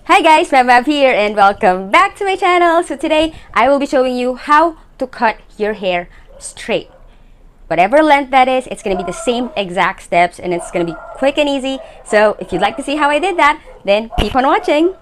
Hi guys, Mab here and welcome back to my channel. So today, I will be showing you how to cut your hair straight. Whatever length that is, it's going to be the same exact steps and it's going to be quick and easy. So if you'd like to see how I did that, then keep on watching.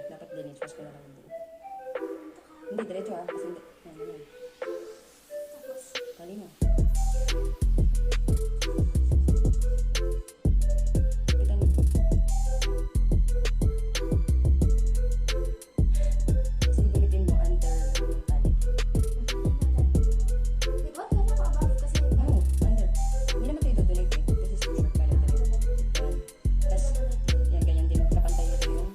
Dapat dinitwas ko na lang din. Hindi, diretso kasi hindi. Yan. Tapos, kali mo. Kita mo. Kasi gamitin mo under yung tali. Diba? Kaya ko above kasi. Oo, under. Hindi naman ito idodonate eh. This is for short pala talaga. Yan. Tapos, yan, ganyan din. Kapantay ito yung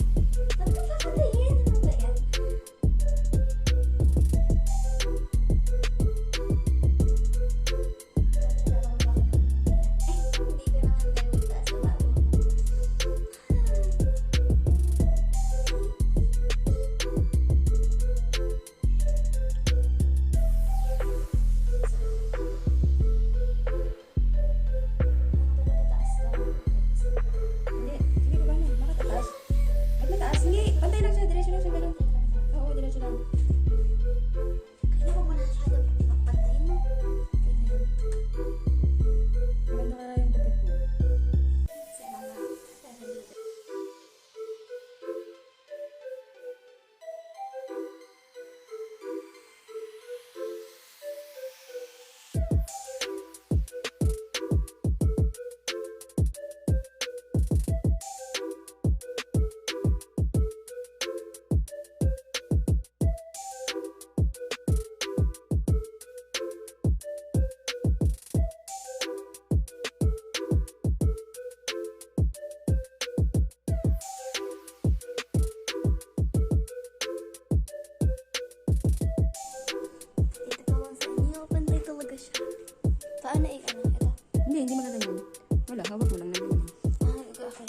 paano ito? Hindi maganda yun. Wala, hawak mo lang naman. Okay.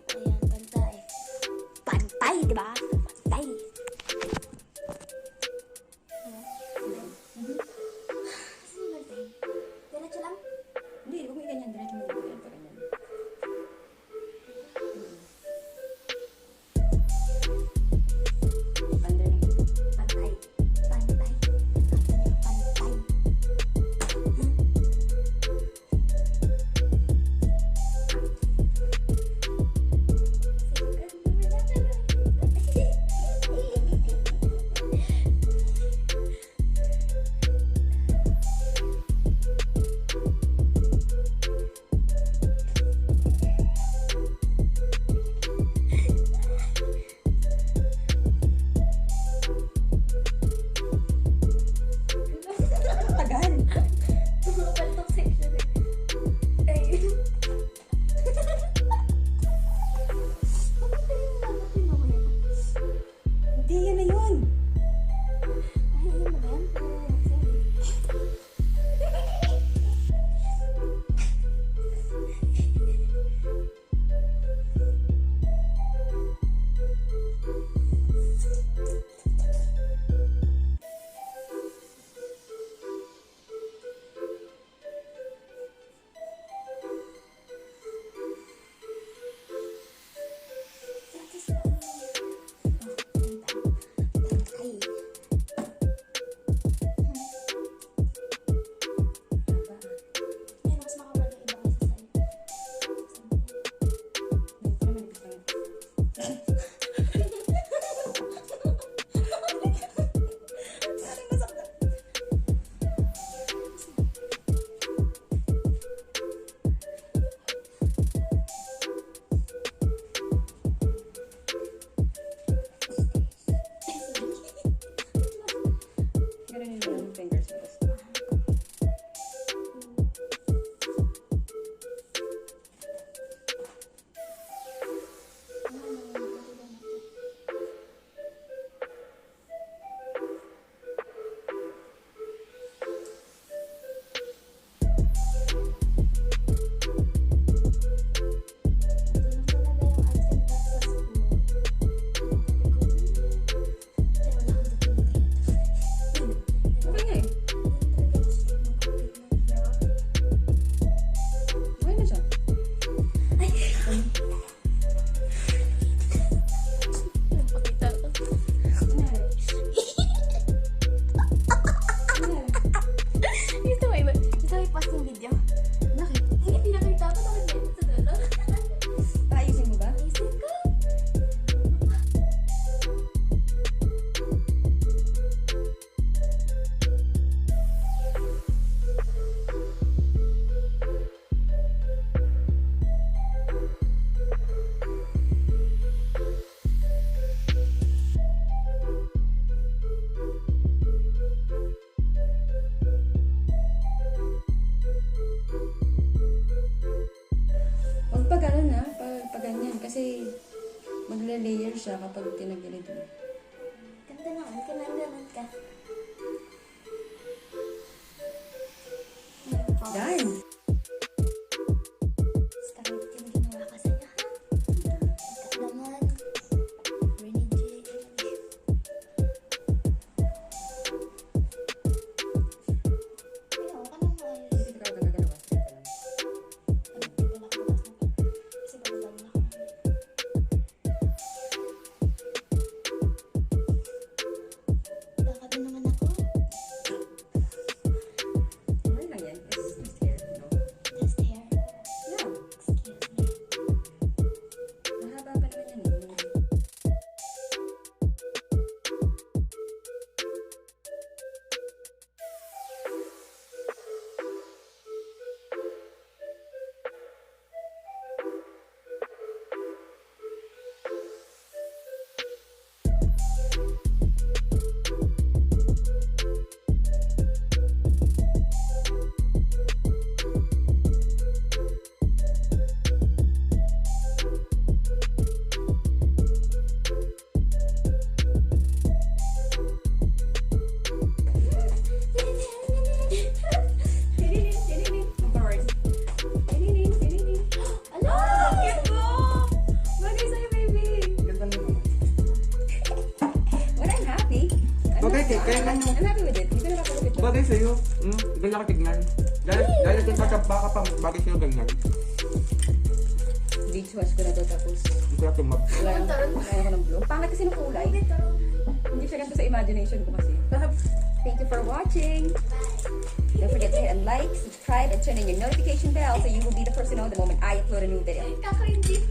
So, ayan, pantay. Pantay, diba? Pantay. Diretso lang? Hindi, huwag mo ganyan. Diretso mo ganyan. tanggalin na pag ganyan. Kasi magle-layer siya kapag tinagilid mo. Ganda naman ka, nandaman ka. Done! Start yung ginawa ka sa'yo, ha? Ikaw naman. Renny J. Ayaw ka nang maayos. Ikaw ka gagawa. Hindi ko nakabukas na pa. Kasi bababa na ako. Baka din naman ako. Ano lang yan? It's just hair, no? Just hair. Yeah. Excuse me. Mahaba pa naman yan eh. Ala! Bagay sa'yo, baby! Ganda mo naman. Well, I'm happy. Bagay, kaya nga mo. I'm happy with it. Hindi ko nakapagupit to. Bagay sa'yo. Ganda ka tignan. Dahil kung tataba ka pa, bagay sa'yo ganyan. Beach wash ko na to tapos Hindi ko natin mag... wala ko ng blue. Pangit kasi ng kulay. Hindi siya ganito sa imagination ko kasi. Thank you for watching. Don't forget to hit and like, subscribe, and turn on your notification bell so you will be the first to know the moment I upload a new video. Kaka-hindi.